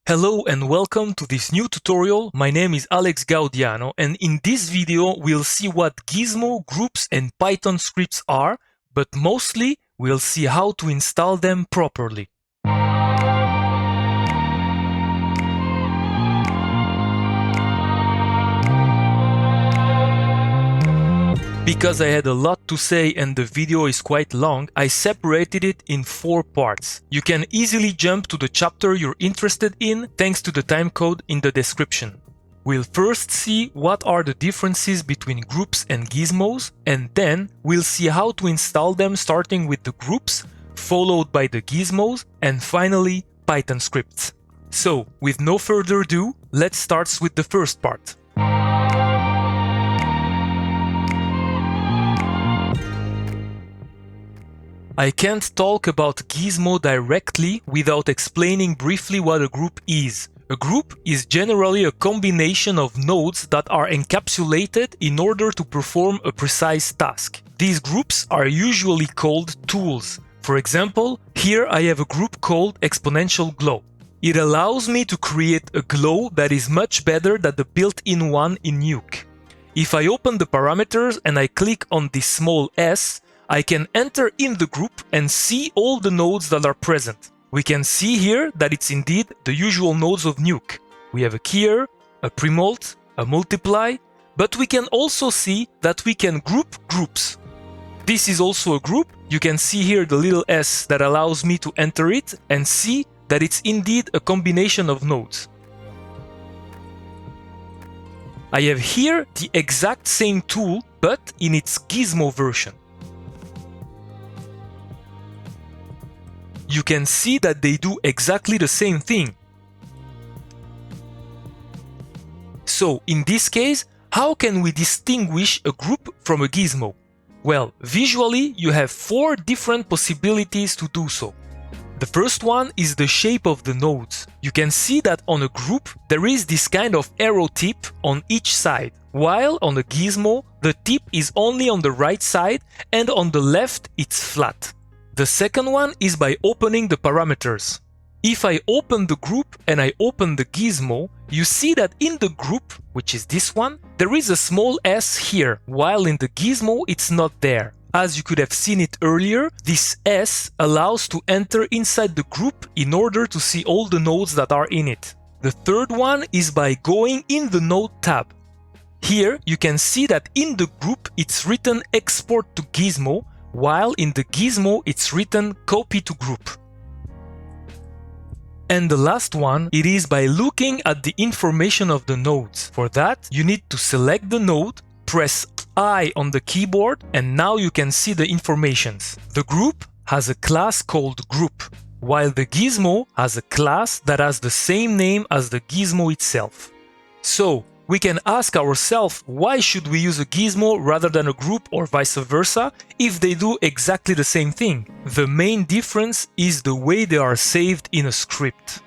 Hello and welcome to this new tutorial. My name is Alex Gaudiano, and in this video we'll see what Gizmo, groups and Python scripts are, but mostly we'll see how to install them properly. Because I had a lot to say and the video is quite long, I separated it in 4 parts. You can easily jump to the chapter you're interested in thanks to the timecode in the description. We'll first see what are the differences between groups and gizmos, and then we'll see how to install them starting with the groups, followed by the gizmos, and finally Python scripts. So, with no further ado, let's start with the first part. I can't talk about Gizmo directly without explaining briefly what a group is. A group is generally a combination of nodes that are encapsulated in order to perform a precise task. These groups are usually called tools. For example, here I have a group called Exponential Glow. It allows me to create a glow that is much better than the built-in one in Nuke. If I open the parameters and I click on this small s, I can enter in the group and see all the nodes that are present. We can see here that it's indeed the usual nodes of Nuke. We have a keyer, a premult, a multiply, but we can also see that we can group groups. This is also a group. You can see here the little s that allows me to enter it and see that it's indeed a combination of nodes. I have here the exact same tool, but in its Gizmo version. You can see that they do exactly the same thing. So, in this case, how can we distinguish a group from a gizmo? Well, visually, you have 4 different possibilities to do so. The first one is the shape of the nodes. You can see that on a group, there is this kind of arrow tip on each side, while on a gizmo, the tip is only on the right side and on the left it's flat. The second one is by opening the parameters. If I open the group and I open the gizmo, you see that in the group, which is this one, there is a small s here, while in the gizmo it's not there. As you could have seen it earlier, this s allows to enter inside the group in order to see all the nodes that are in it. The third one is by going in the node tab. Here you can see that in the group it's written export to gizmo, while in the gizmo it's written copy to group. And the last one, it is by looking at the information of the nodes. For that, you need to select the node, press I on the keyboard, and now you can see the informations. The group has a class called group, while the gizmo has a class that has the same name as the gizmo itself. So, we can ask ourselves, why should we use a gizmo rather than a group or vice versa if they do exactly the same thing? The main difference is the way they are saved in a script.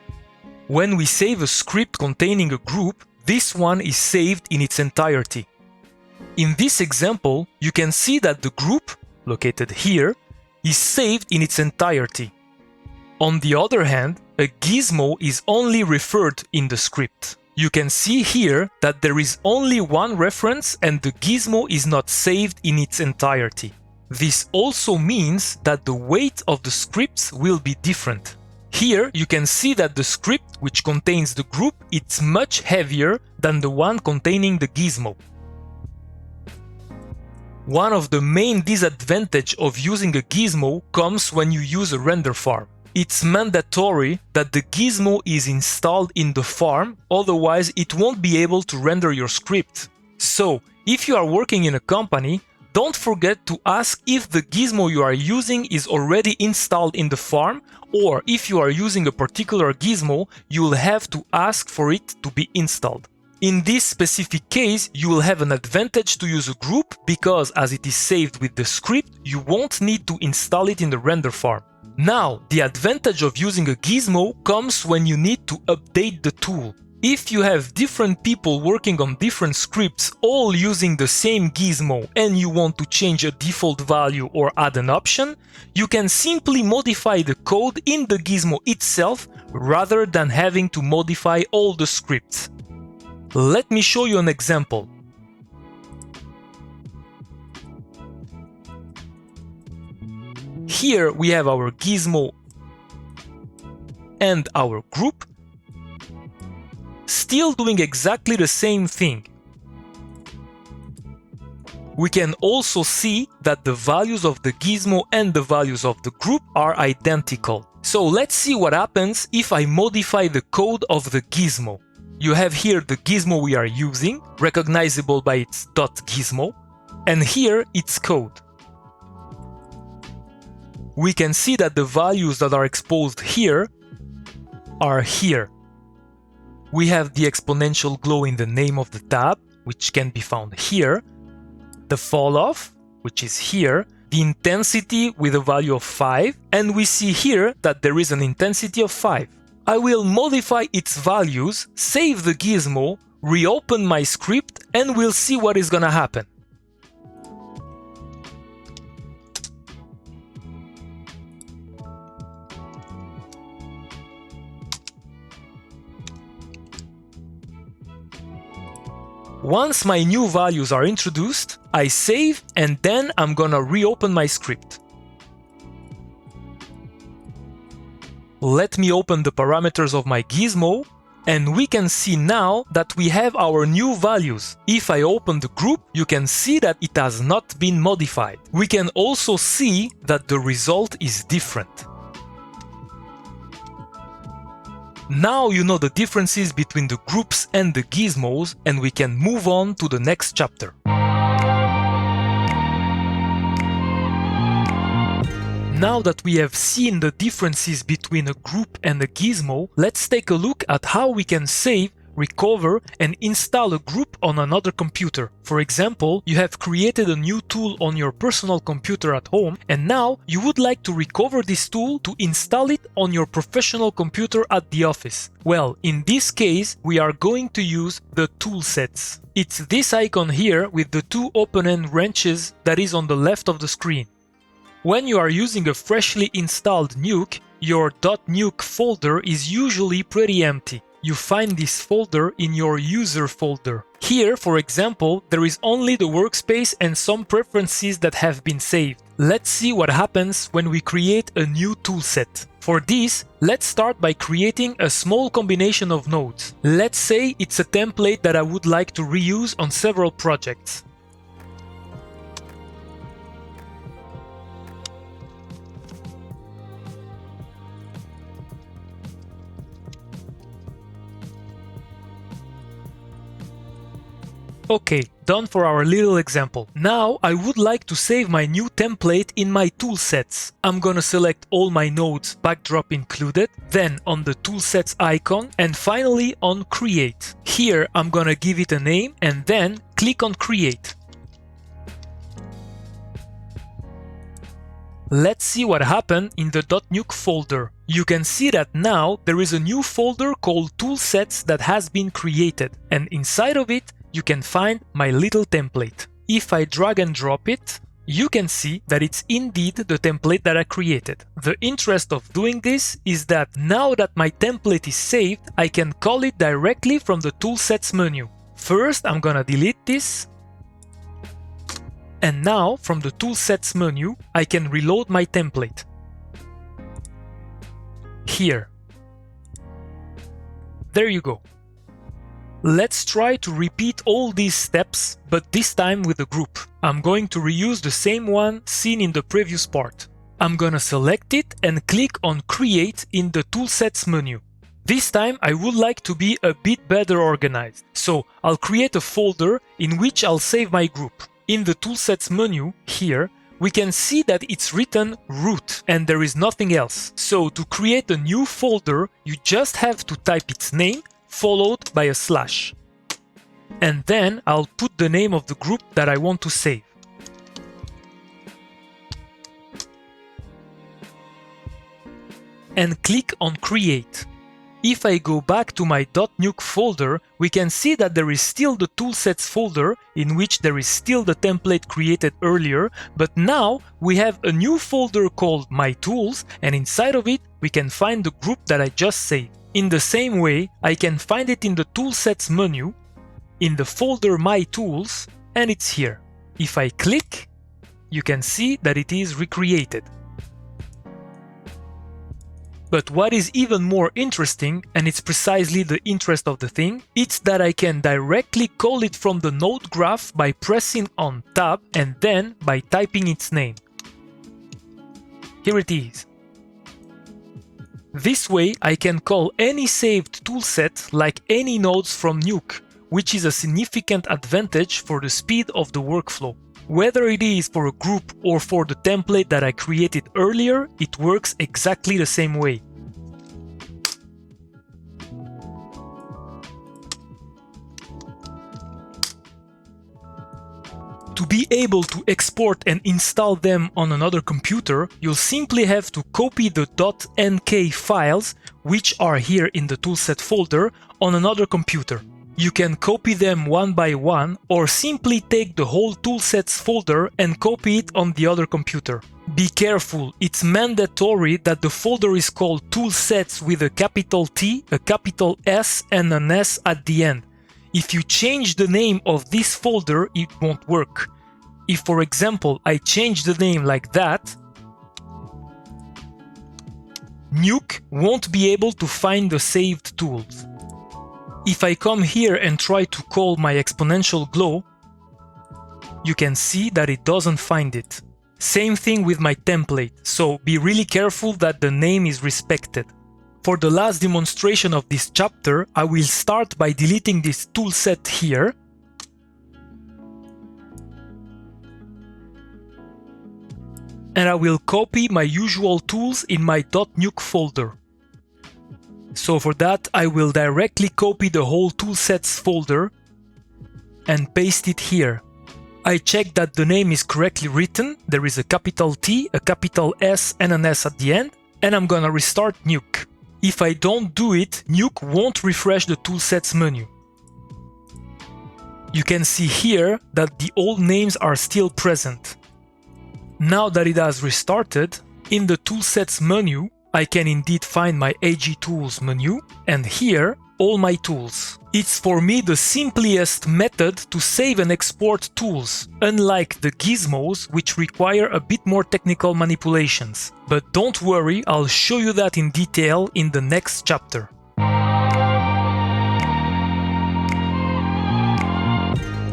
When we save a script containing a group, this one is saved in its entirety. In this example, you can see that the group, located here, is saved in its entirety. On the other hand, a gizmo is only referred in the script. You can see here that there is only one reference and the gizmo is not saved in its entirety. This also means that the weight of the scripts will be different. Here you can see that the script which contains the group is much heavier than the one containing the gizmo. One of the main disadvantages of using a gizmo comes when you use a render farm. It's mandatory that the gizmo is installed in the farm, otherwise it won't be able to render your script. So, if you are working in a company, don't forget to ask if the gizmo you are using is already installed in the farm, or if you are using a particular gizmo, you will have to ask for it to be installed. In this specific case, you will have an advantage to use a group because as it is saved with the script, you won't need to install it in the render farm. Now, the advantage of using a gizmo comes when you need to update the tool. If you have different people working on different scripts all using the same gizmo and you want to change a default value or add an option, you can simply modify the code in the gizmo itself rather than having to modify all the scripts. Let me show you an example. Here we have our gizmo and our group, still doing exactly the same thing. We can also see that the values of the gizmo and the values of the group are identical. So let's see what happens if I modify the code of the gizmo. You have here the gizmo we are using, recognizable by its .gizmo, and here its code. We can see that the values that are exposed here are here. We have the exponential glow in the name of the tab, which can be found here, the fall off, which is here, the intensity with a value of 5, and we see here that there is an intensity of 5. I will modify its values, save the gizmo, reopen my script, and we'll see what is gonna happen. Once my new values are introduced, I save and then I'm gonna reopen my script. Let me open the parameters of my gizmo and we can see now that we have our new values. If I open the group, you can see that it has not been modified. We can also see that the result is different. Now you know the differences between the groups and the gizmos, and we can move on to the next chapter. Now that we have seen the differences between a group and a gizmo, let's take a look at how we can save, recover, and install a group on another computer. For example, you have created a new tool on your personal computer at home, and now you would like to recover this tool to install it on your professional computer at the office. Well, in this case, we are going to use the toolsets. It's this icon here with the two open-end wrenches that is on the left of the screen. When you are using a freshly installed Nuke, your .nuke folder is usually pretty empty. You find this folder in your user folder. Here, for example, there is only the workspace and some preferences that have been saved. Let's see what happens when we create a new toolset. For this, let's start by creating a small combination of nodes. Let's say it's a template that I would like to reuse on several projects. Okay, done for our little example. Now I would like to save my new template in my toolsets. I'm gonna select all my nodes, backdrop included, then on the toolsets icon, and finally on create. Here I'm gonna give it a name and then click on create. Let's see what happened in the .nuke folder. You can see that now there is a new folder called toolsets that has been created, and inside of it you can find my little template. If I drag and drop it, you can see that it's indeed the template that I created. The interest of doing this is that now that my template is saved, I can call it directly from the toolsets menu. First, I'm gonna delete this. And now, from the toolsets menu, I can reload my template. Here. There you go. Let's try to repeat all these steps, but this time with a group. I'm going to reuse the same one seen in the previous part. I'm gonna select it and click on Create in the Toolsets menu. This time I would like to be a bit better organized, so I'll create a folder in which I'll save my group. In the Toolsets menu, here, we can see that it's written root and there is nothing else. So to create a new folder, you just have to type its name followed by a slash. And then I'll put the name of the group that I want to save. And click on Create. If I go back to my .nuke folder, we can see that there is still the toolsets folder in which there is still the template created earlier, but now we have a new folder called My Tools, and inside of it we can find the group that I just saved. In the same way, I can find it in the Toolsets menu, in the folder My Tools, and it's here. If I click, you can see that it is recreated. But what is even more interesting, and it's precisely the interest of the thing, it's that I can directly call it from the node graph by pressing on Tab and then by typing its name. Here it is. This way I can call any saved toolset like any nodes from Nuke, which is a significant advantage for the speed of the workflow. Whether it is for a group or for the template that I created earlier, it works exactly the same way. To be able to export and install them on another computer, you'll simply have to copy the .nk files, which are here in the toolset folder, on another computer. You can copy them one by one, or simply take the whole toolsets folder and copy it on the other computer. Be careful, it's mandatory that the folder is called toolsets with a capital T, a capital S and an S at the end. If you change the name of this folder, it won't work. If, for example, I change the name like that, Nuke won't be able to find the saved tools. If I come here and try to call my exponential glow, you can see that it doesn't find it. Same thing with my template, so be really careful that the name is respected. For the last demonstration of this chapter, I will start by deleting this toolset here. And I will copy my usual tools in my .nuke folder. So for that, I will directly copy the whole toolsets folder and paste it here. I check that the name is correctly written. There is a capital T, a capital S and an S at the end, and I'm gonna restart Nuke. If I don't do it, Nuke won't refresh the toolsets menu. You can see here that the old names are still present. Now that it has restarted, in the toolsets menu, I can indeed find my AG Tools menu, and here, all my tools. It's for me the simplest method to save and export tools, unlike the Gizmos, which require a bit more technical manipulations. But don't worry, I'll show you that in detail in the next chapter.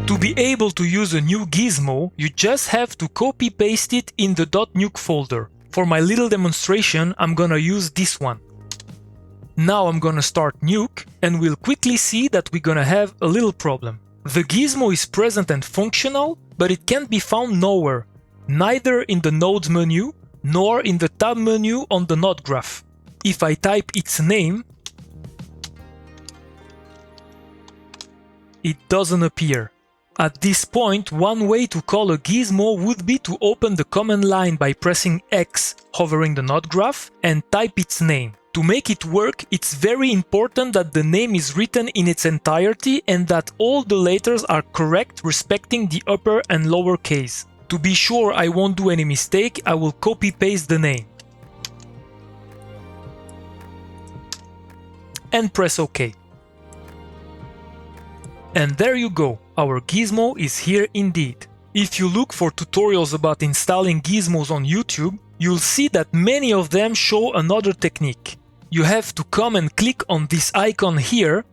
To be able to use a new Gizmo, you just have to copy-paste it in the .nuke folder. For my little demonstration, I'm gonna use this one. Now I'm gonna start Nuke, and we'll quickly see that we're gonna have a little problem. The Gizmo is present and functional, but it can't be found nowhere, neither in the Nodes menu, nor in the Tab menu on the node graph. If I type its name, it doesn't appear. At this point, one way to call a Gizmo would be to open the command line by pressing X, hovering the node graph, and type its name. To make it work, it's very important that the name is written in its entirety and that all the letters are correct respecting the upper and lower case. To be sure I won't do any mistake, I will copy-paste the name. And press OK. And there you go, our Gizmo is here indeed. If you look for tutorials about installing Gizmos on YouTube, you'll see that many of them show another technique. You have to come and click on this icon here,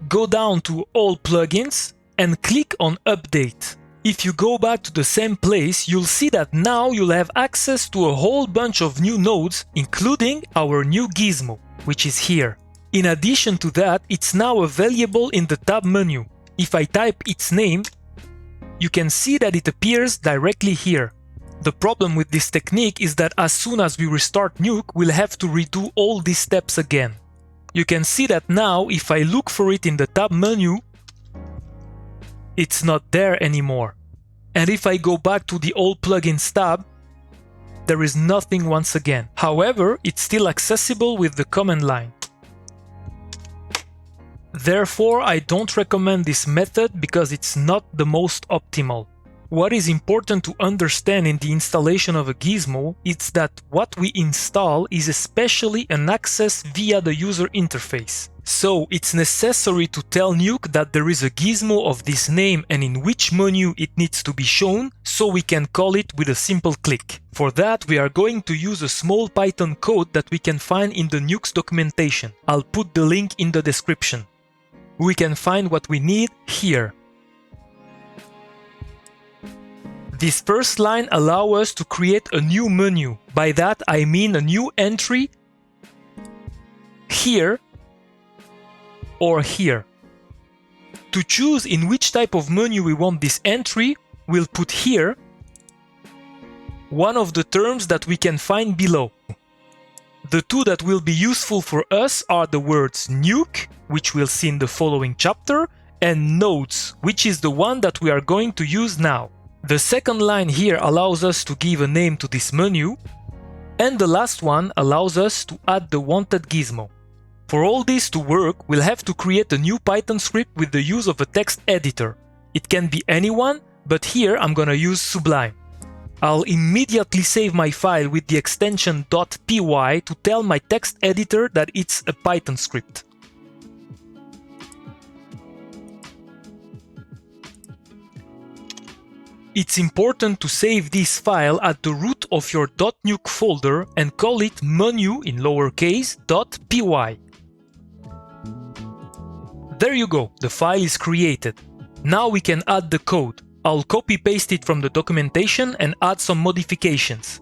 go down to All Plugins, and click on Update. If you go back to the same place, you'll see that now you'll have access to a whole bunch of new nodes, including our new Gizmo, which is here. In addition to that, it's now available in the Tab menu. If I type its name, you can see that it appears directly here. The problem with this technique is that as soon as we restart Nuke, we'll have to redo all these steps again. You can see that now, if I look for it in the Tab menu, it's not there anymore. And if I go back to the All Plugins tab, there is nothing once again. However, it's still accessible with the command line. Therefore, I don't recommend this method because it's not the most optimal. What is important to understand in the installation of a gizmo is that what we install is especially an access via the user interface. So it's necessary to tell Nuke that there is a gizmo of this name and in which menu it needs to be shown, so we can call it with a simple click. For that, we are going to use a small Python code that we can find in the Nuke's documentation. I'll put the link in the description. We can find what we need here. This first line allows us to create a new menu. By that I mean a new entry here or here. To choose in which type of menu we want this entry, we'll put here one of the terms that we can find below. The two that will be useful for us are the words Nuke, which we'll see in the following chapter, and nodes, which is the one that we are going to use now. The second line here allows us to give a name to this menu, and the last one allows us to add the wanted gizmo. For all this to work, we'll have to create a new Python script with the use of a text editor. It can be anyone, but here I'm gonna use Sublime. I'll immediately save my file with the extension .py to tell my text editor that it's a Python script. It's important to save this file at the root of your .nuke folder and call it menu in lowercase .py. There you go, the file is created. Now we can add the code. I'll copy-paste it from the documentation and add some modifications.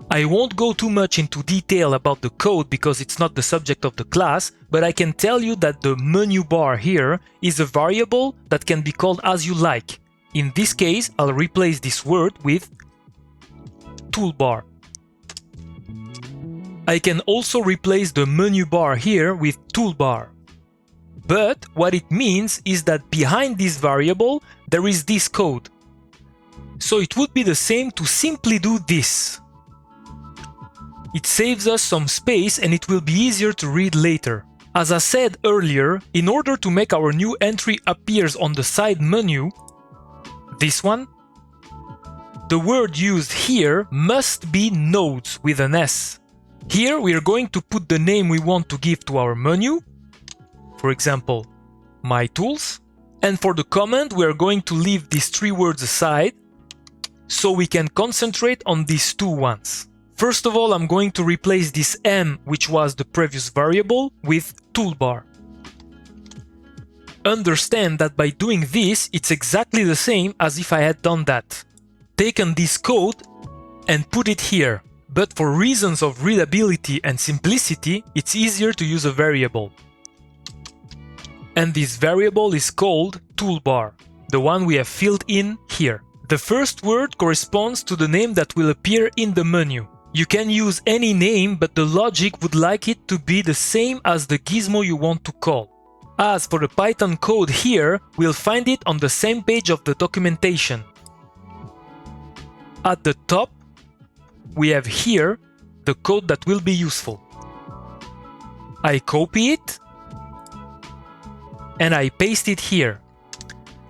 I won't go too much into detail about the code because it's not the subject of the class, but I can tell you that the menu bar here is a variable that can be called as you like. In this case, I'll replace this word with toolbar. I can also replace the menu bar here with toolbar. But what it means is that behind this variable there is this code. So it would be the same to simply do this. It saves us some space and it will be easier to read later. As I said earlier, in order to make our new entry appears on the side menu, this one, the word used here must be nodes with an S. Here we are going to put the name we want to give to our menu, for example, my tools, and for the command we are going to leave these three words aside so we can concentrate on these two ones. First of all, I'm going to replace this M, which was the previous variable, with toolbar. Understand that by doing this, it's exactly the same as if I had done that. Taken this code and put it here, but for reasons of readability and simplicity, it's easier to use a variable. And this variable is called toolbar, the one we have filled in here. The first word corresponds to the name that will appear in the menu. You can use any name, but the logic would like it to be the same as the gizmo you want to call. As for the Python code here, we'll find it on the same page of the documentation. At the top, we have here the code that will be useful. I copy it and I paste it here.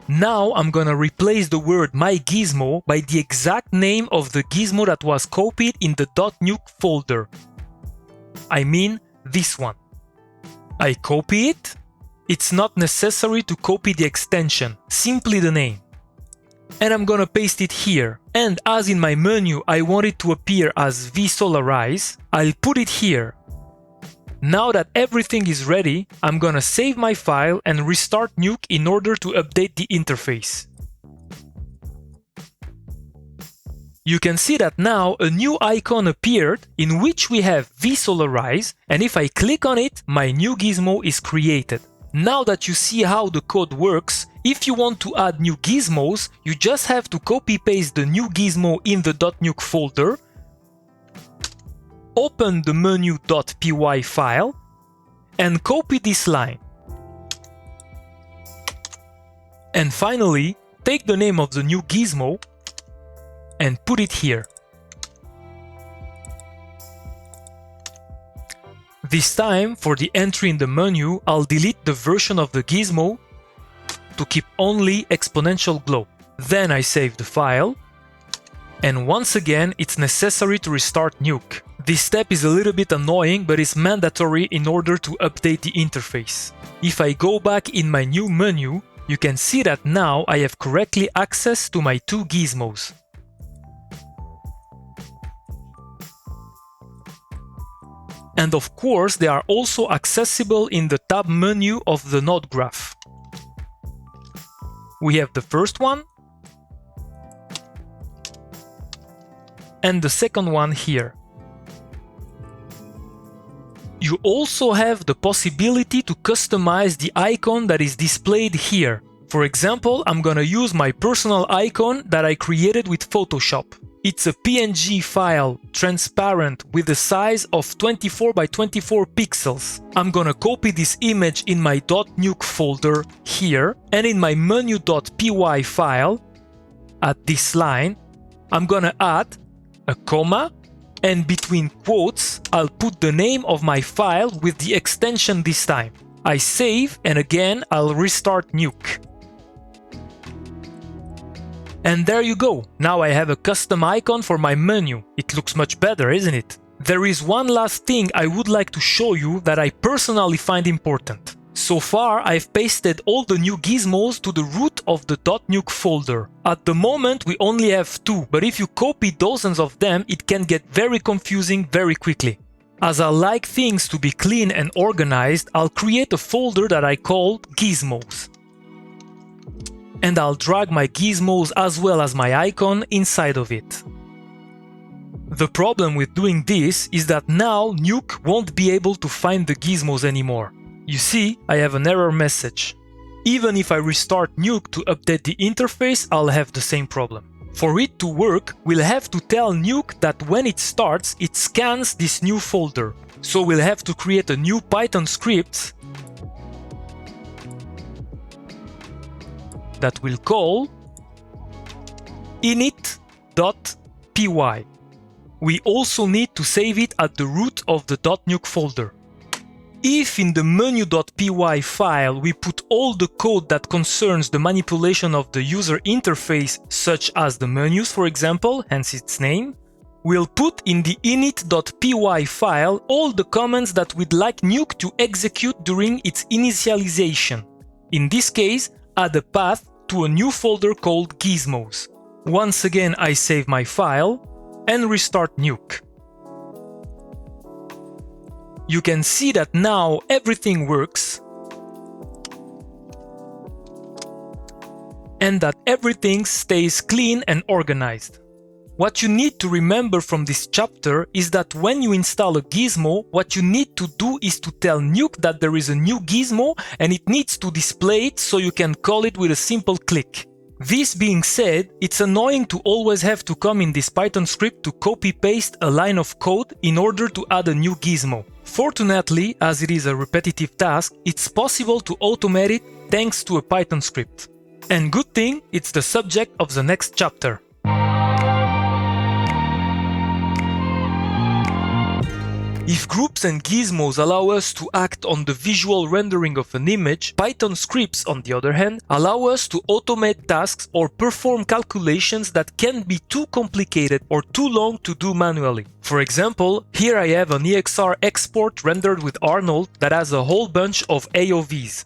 Now I'm gonna replace the word my gizmo by the exact name of the gizmo that was copied in the .nuke folder. I mean this one. I copy it. It's not necessary to copy the extension, simply the name. And I'm gonna paste it here. And as in my menu I want it to appear as vSolarize, I'll put it here. Now that everything is ready, I'm gonna save my file and restart Nuke in order to update the interface. You can see that now a new icon appeared in which we have vSolarize, and if I click on it, my new gizmo is created. Now that you see how the code works, if you want to add new gizmos, you just have to copy-paste the new gizmo in the .nuke folder, open the menu.py file, and copy this line. And finally, take the name of the new gizmo and put it here. This time, for the entry in the menu, I'll delete the version of the gizmo to keep only exponential glow. Then I save the file. And once again, it's necessary to restart Nuke. This step is a little bit annoying, but it's mandatory in order to update the interface. If I go back in my new menu, you can see that now I have correctly access to my two gizmos. And of course, they are also accessible in the tab menu of the node graph. We have the first one and the second one here. You also have the possibility to customize the icon that is displayed here. For example, I'm gonna use my personal icon that I created with Photoshop. It's a PNG file, transparent, with a size of 24 by 24 pixels. I'm gonna copy this image in my .nuke folder here, and in my menu.py file, at this line, I'm gonna add a comma, and between quotes, I'll put the name of my file with the extension this time. I save, and again, I'll restart Nuke. And there you go. Now I have a custom icon for my menu. It looks much better, isn't it? There is one last thing I would like to show you that I personally find important. So far, I've pasted all the new gizmos to the root of the .nuke folder. At the moment, we only have 2, but if you copy dozens of them, it can get very confusing very quickly. As I like things to be clean and organized, I'll create a folder that I call Gizmos. And I'll drag my gizmos as well as my icon inside of it. The problem with doing this is that now Nuke won't be able to find the gizmos anymore. You see, I have an error message. Even if I restart Nuke to update the interface, I'll have the same problem. For it to work, we'll have to tell Nuke that when it starts, it scans this new folder. So we'll have to create a new Python script that will call init.py. We also need to save it at the root of the .nuke folder. If in the menu.py file we put all the code that concerns the manipulation of the user interface, such as the menus for example, hence its name, we'll put in the init.py file all the commands that we'd like Nuke to execute during its initialization. In this case, add a path to a new folder called Gizmos. Once again, I save my file and restart Nuke. You can see that now everything works and that everything stays clean and organized. What you need to remember from this chapter is that when you install a gizmo, what you need to do is to tell Nuke that there is a new gizmo and it needs to display it so you can call it with a simple click. This being said, it's annoying to always have to come in this Python script to copy-paste a line of code in order to add a new gizmo. Fortunately, as it is a repetitive task, it's possible to automate it thanks to a Python script. And good thing, it's the subject of the next chapter. If groups and gizmos allow us to act on the visual rendering of an image, Python scripts, on the other hand, allow us to automate tasks or perform calculations that can be too complicated or too long to do manually. For example, here I have an EXR export rendered with Arnold that has a whole bunch of AOVs.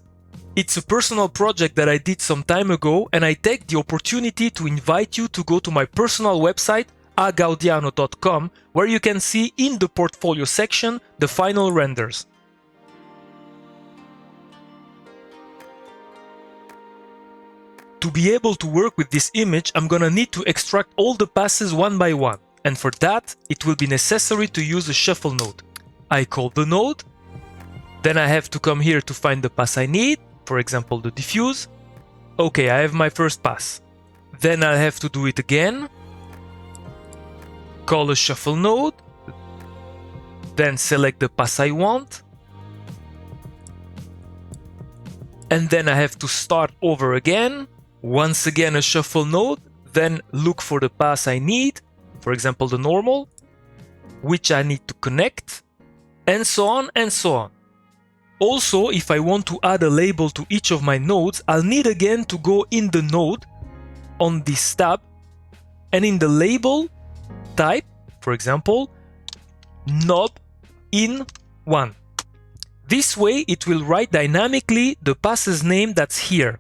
It's a personal project that I did some time ago, and I take the opportunity to invite you to go to my personal website agaudiano.com, where you can see in the portfolio section the final renders. To be able to work with this image, I'm gonna need to extract all the passes one by one, and for that it will be necessary to use a shuffle node. I call the node, then I have to come here to find the pass I need, for example the diffuse. Okay, I have my first pass. Then I'll have to do it again. Call a shuffle node, then select the pass I want, and then I have to start over again, once again a shuffle node, then look for the pass I need, for example the normal, which I need to connect, and so on and so on. Also, if I want to add a label to each of my nodes, I'll need again to go in the node on this tab, and in the label type, for example, node in 1. This way it will write dynamically the pass's name that's here.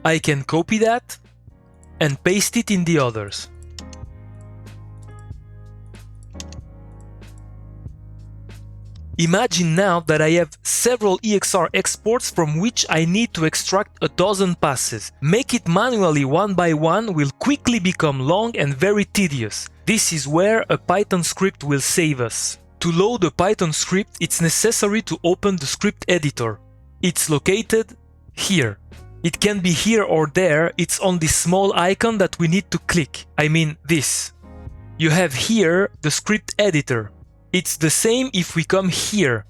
I can copy that and paste it in the others. Imagine now that I have several EXR exports from which I need to extract a dozen passes. Make it manually one by one will quickly become long and very tedious. This is where a Python script will save us. To load a Python script, it's necessary to open the script editor. It's located here. It can be here or there, it's on this small icon that we need to click. I mean this. You have here the script editor. It's the same if we come here.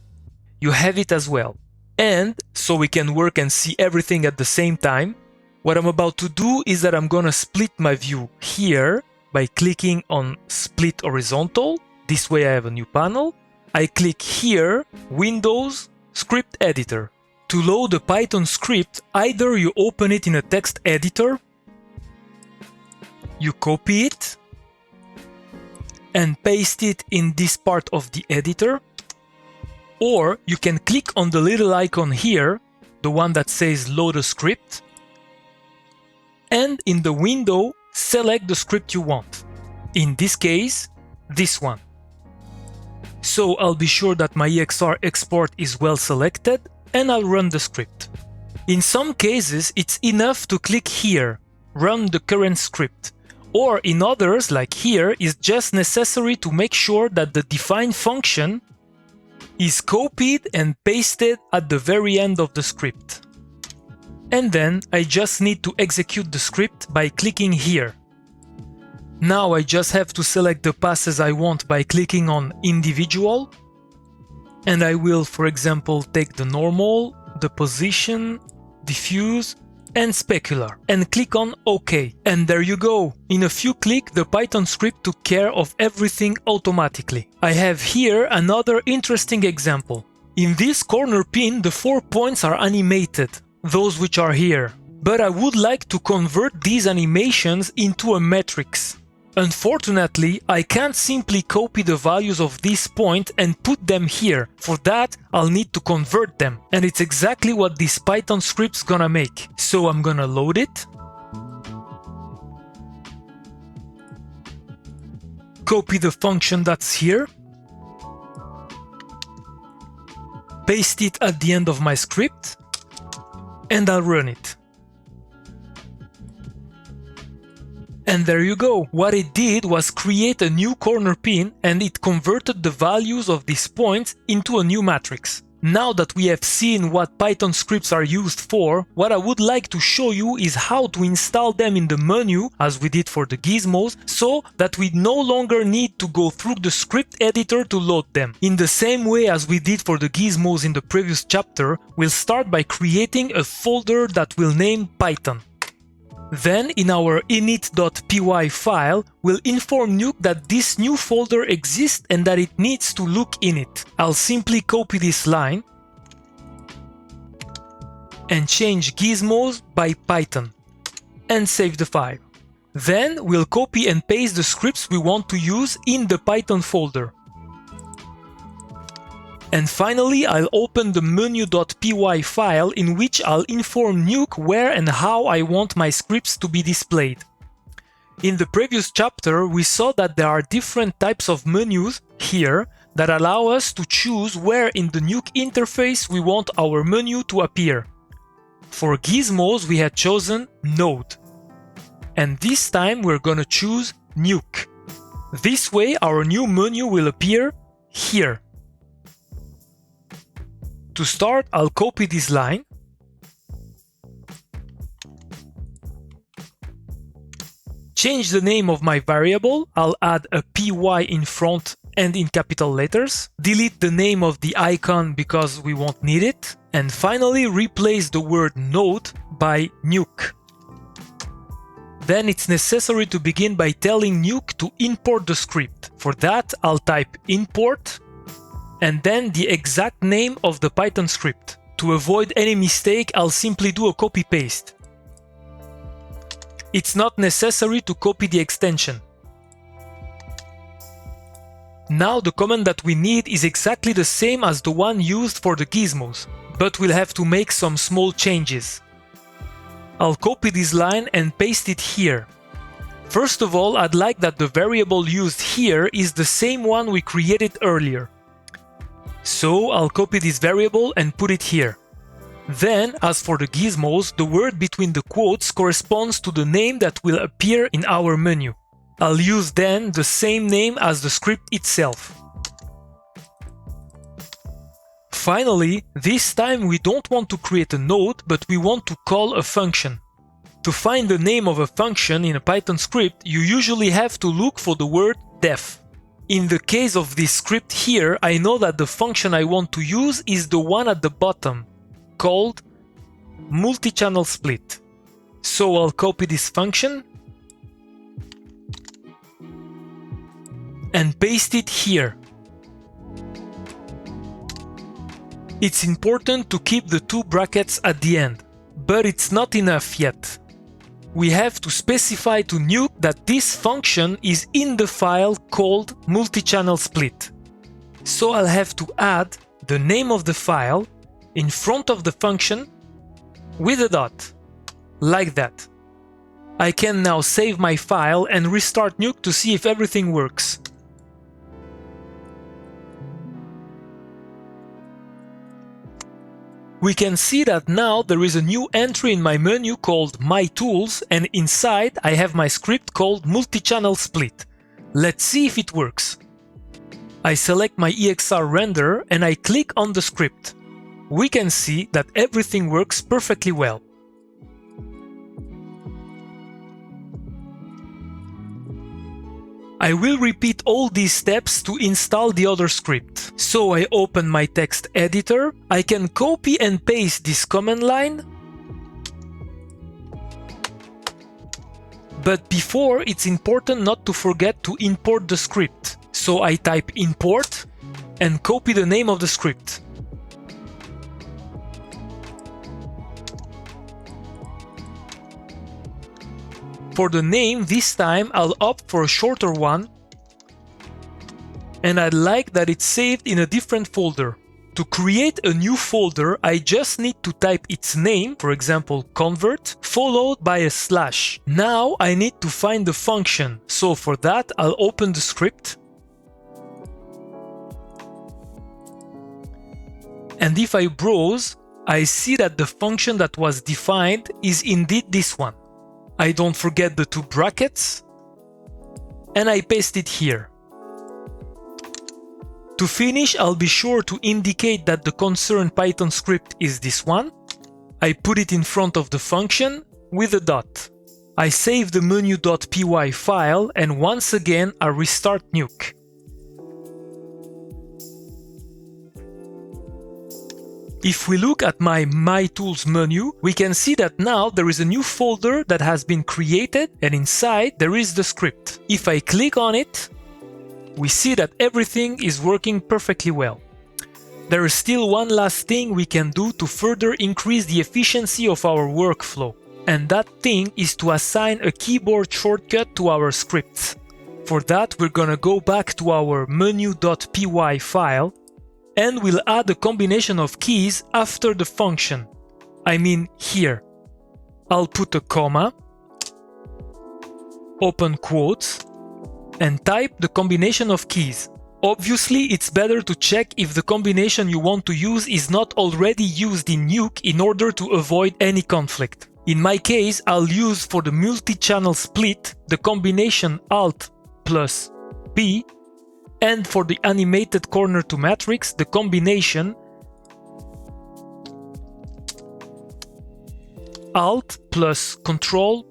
You have it as well. And so we can work and see everything at the same time, what I'm about to do is that I'm gonna split my view here by clicking on Split Horizontal. This way I have a new panel. I click here, Windows, Script Editor. To load a Python script, either you open it in a text editor, you copy it, and paste it in this part of the editor, or you can click on the little icon here, the one that says load a script, and in the window select the script you want. In this case, this one. So I'll be sure that my EXR export is well selected and I'll run the script. In some cases, it's enough to click here, run the current script. Or in others, like here, it's just necessary to make sure that the defined function is copied and pasted at the very end of the script. And then I just need to execute the script by clicking here. Now I just have to select the passes I want by clicking on individual. And I will, for example, take the normal, the position, diffuse, and specular, and click on OK. And there you go. In a few clicks, the Python script took care of everything automatically. I have here another interesting example. In this corner pin, the 4 points are animated, those which are here. But I would like to convert these animations into a matrix. Unfortunately, I can't simply copy the values of this point and put them here. For that, I'll need to convert them. And it's exactly what this Python script's gonna make. So I'm gonna load it. Copy the function that's here. Paste it at the end of my script. And I'll run it. And there you go. What it did was create a new corner pin and it converted the values of these points into a new matrix. Now that we have seen what Python scripts are used for, what I would like to show you is how to install them in the menu, as we did for the Gizmos, so that we no longer need to go through the script editor to load them. In the same way as we did for the Gizmos in the previous chapter, we'll start by creating a folder that we'll name Python. Then, in our init.py file, we'll inform Nuke that this new folder exists and that it needs to look in it. I'll simply copy this line and change Gizmos by Python and save the file. Then, we'll copy and paste the scripts we want to use in the Python folder. And finally, I'll open the menu.py file in which I'll inform Nuke where and how I want my scripts to be displayed. In the previous chapter, we saw that there are different types of menus here that allow us to choose where in the Nuke interface we want our menu to appear. For Gizmos, we had chosen Node. And this time we're gonna choose Nuke. This way, our new menu will appear here. To start, I'll copy this line, change the name of my variable, I'll add a py in front and in capital letters, delete the name of the icon because we won't need it, and finally replace the word node by Nuke. Then it's necessary to begin by telling Nuke to import the script. For that, I'll type import and then the exact name of the Python script. To avoid any mistake, I'll simply do a copy-paste. It's not necessary to copy the extension. Now the command that we need is exactly the same as the one used for the Gizmos, but we'll have to make some small changes. I'll copy this line and paste it here. First of all, I'd like that the variable used here is the same one we created earlier. So I'll copy this variable and put it here. Then, as for the Gizmos, the word between the quotes corresponds to the name that will appear in our menu. I'll use then the same name as the script itself. Finally, this time we don't want to create a node, but we want to call a function. To find the name of a function in a Python script, you usually have to look for the word def. In the case of this script here, I know that the function I want to use is the one at the bottom, called multi-channel split. So I'll copy this function and paste it here. It's important to keep the two brackets at the end, but it's not enough yet. We have to specify to Nuke that this function is in the file called multi-channel split. So I'll have to add the name of the file in front of the function with a dot, like that. I can now save my file and restart Nuke to see if everything works. We can see that now there is a new entry in my menu called My Tools, and inside I have my script called Multi-Channel Split. Let's see if it works. I select my EXR render and I click on the script. We can see that everything works perfectly well. I will repeat all these steps to install the other script. So I open my text editor, I can copy and paste this command line. But before, it's important not to forget to import the script. So I type import and copy the name of the script. For the name, this time I'll opt for a shorter one, and I'd like that it's saved in a different folder. To create a new folder, I just need to type its name, for example convert, followed by a slash. Now I need to find the function, so for that I'll open the script. And if I browse, I see that the function that was defined is indeed this one. I don't forget the two brackets, and I paste it here. To finish, I'll be sure to indicate that the concerned Python script is this one. I put it in front of the function with a dot. I save the menu.py file, and once again I restart Nuke. If we look at my Tools menu, we can see that now there is a new folder that has been created, and inside there is the script. If I click on it, we see that everything is working perfectly well. There is still one last thing we can do to further increase the efficiency of our workflow, and that thing is to assign a keyboard shortcut to our scripts. For that, we're gonna go back to our menu.py file, and we'll add a combination of keys after the function. I mean here. I'll put a comma, open quotes, and type the combination of keys. Obviously, it's better to check if the combination you want to use is not already used in Nuke in order to avoid any conflict. In my case, I'll use for the multi-channel split the combination Alt plus B, and for the animated corner to matrix, the combination Alt plus Control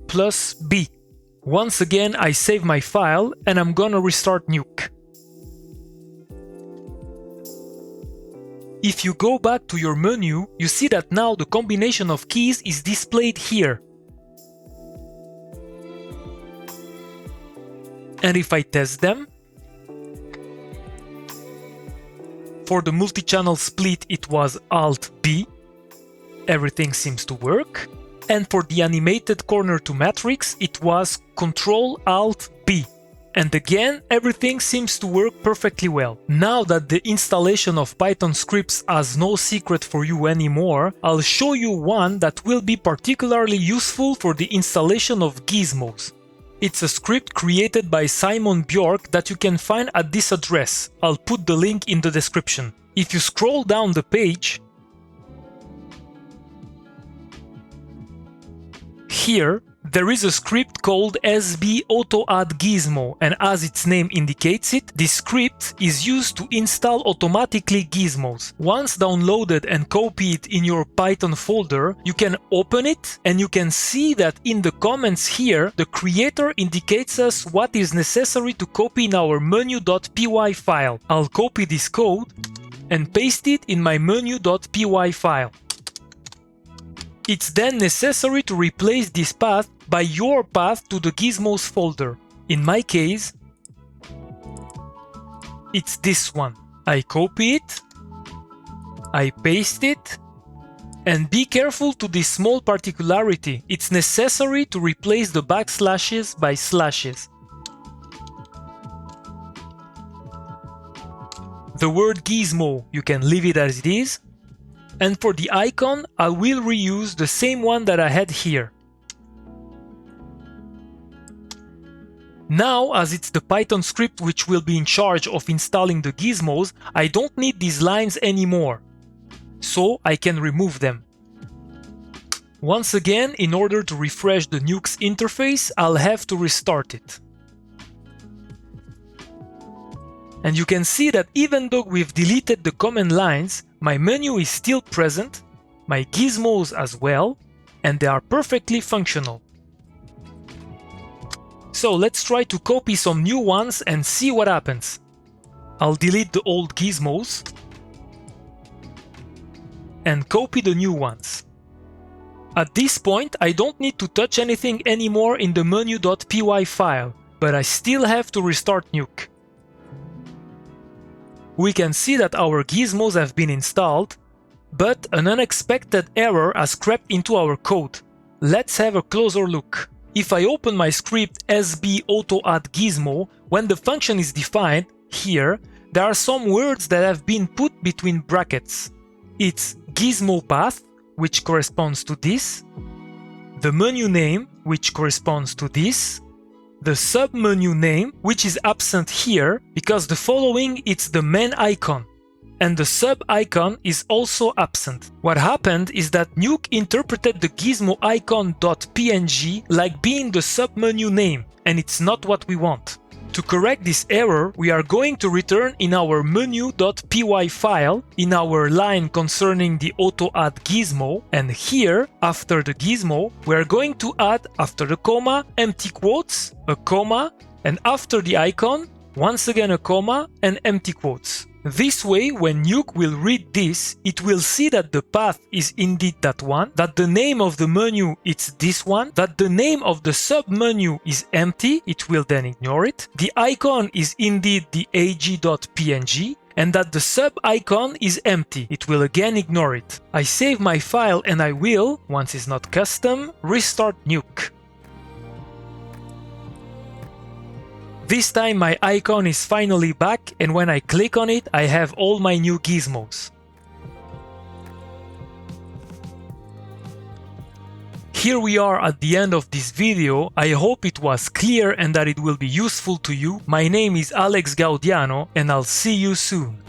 plus B. Once again, I save my file and I'm gonna restart Nuke. If you go back to your menu, you see that now the combination of keys is displayed here. And if I test them, For the multi-channel split it was Alt-B. Everything seems to work. And for the animated corner to matrix it was Ctrl-Alt-B. And again, everything seems to work perfectly well. Now that the installation of Python scripts has no secret for you anymore, I'll show you one that will be particularly useful for the installation of Gizmos. It's a script created by Simon Bjork that you can find at this address. I'll put the link in the description. If you scroll down the page, here, there is a script called sb-auto-add-gizmo, and as its name indicates it, this script is used to install automatically gizmos. Once downloaded and copied in your Python folder, you can open it and you can see that in the comments here, the creator indicates us what is necessary to copy in our menu.py file. I'll copy this code and paste it in my menu.py file. It's then necessary to replace this path by your path to the Gizmos folder. In my case, it's this one. I copy it, I paste it, and be careful to this small particularity. It's necessary to replace the backslashes by slashes. The word Gizmo, you can leave it as it is. And for the icon, I will reuse the same one that I had here. Now, as it's the Python script which will be in charge of installing the gizmos, I don't need these lines anymore. So I can remove them. Once again, in order to refresh the Nuke's interface, I'll have to restart it. And you can see that even though we've deleted the command lines, my menu is still present, my gizmos as well, and they are perfectly functional. So let's try to copy some new ones and see what happens. I'll delete the old gizmos and copy the new ones. At this point, I don't need to touch anything anymore in the menu.py file, but I still have to restart Nuke. We can see that our gizmos have been installed, but an unexpected error has crept into our code. Let's have a closer look. If I open my script sb-auto-add-gizmo, when the function is defined, here, there are some words that have been put between brackets. It's gizmo path, which corresponds to this, the menu name, which corresponds to this, the submenu name, which is absent here because the following it's the main icon, and the sub icon is also absent. What happened is that Nuke interpreted the gizmo icon.png like being the submenu name, and it's not what we want. To correct this error, we are going to return in our menu.py file, in our line concerning the auto-add gizmo, and here, after the gizmo, we are going to add, after the comma, empty quotes, a comma, and after the icon, once again a comma and empty quotes. This way, when Nuke will read this, it will see that the path is indeed that one, that the name of the menu is this one, that the name of the submenu is empty, it will then ignore it, the icon is indeed the ag.png, and that the sub icon is empty, it will again ignore it. I save my file and I will, once it's not custom, restart Nuke. This time my icon is finally back, and when I click on it, I have all my new gizmos. Here we are at the end of this video. I hope it was clear and that it will be useful to you. My name is Alex Gaudiano and I'll see you soon.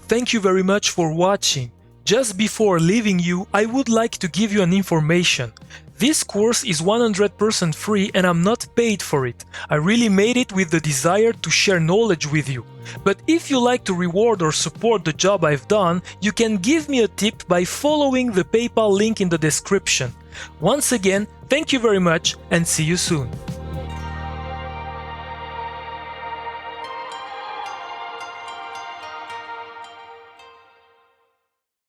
Thank you very much for watching. Just before leaving you, I would like to give you an information. This course is 100% free and I'm not paid for it. I really made it with the desire to share knowledge with you. But if you like to reward or support the job I've done, you can give me a tip by following the PayPal link in the description. Once again, thank you very much and see you soon.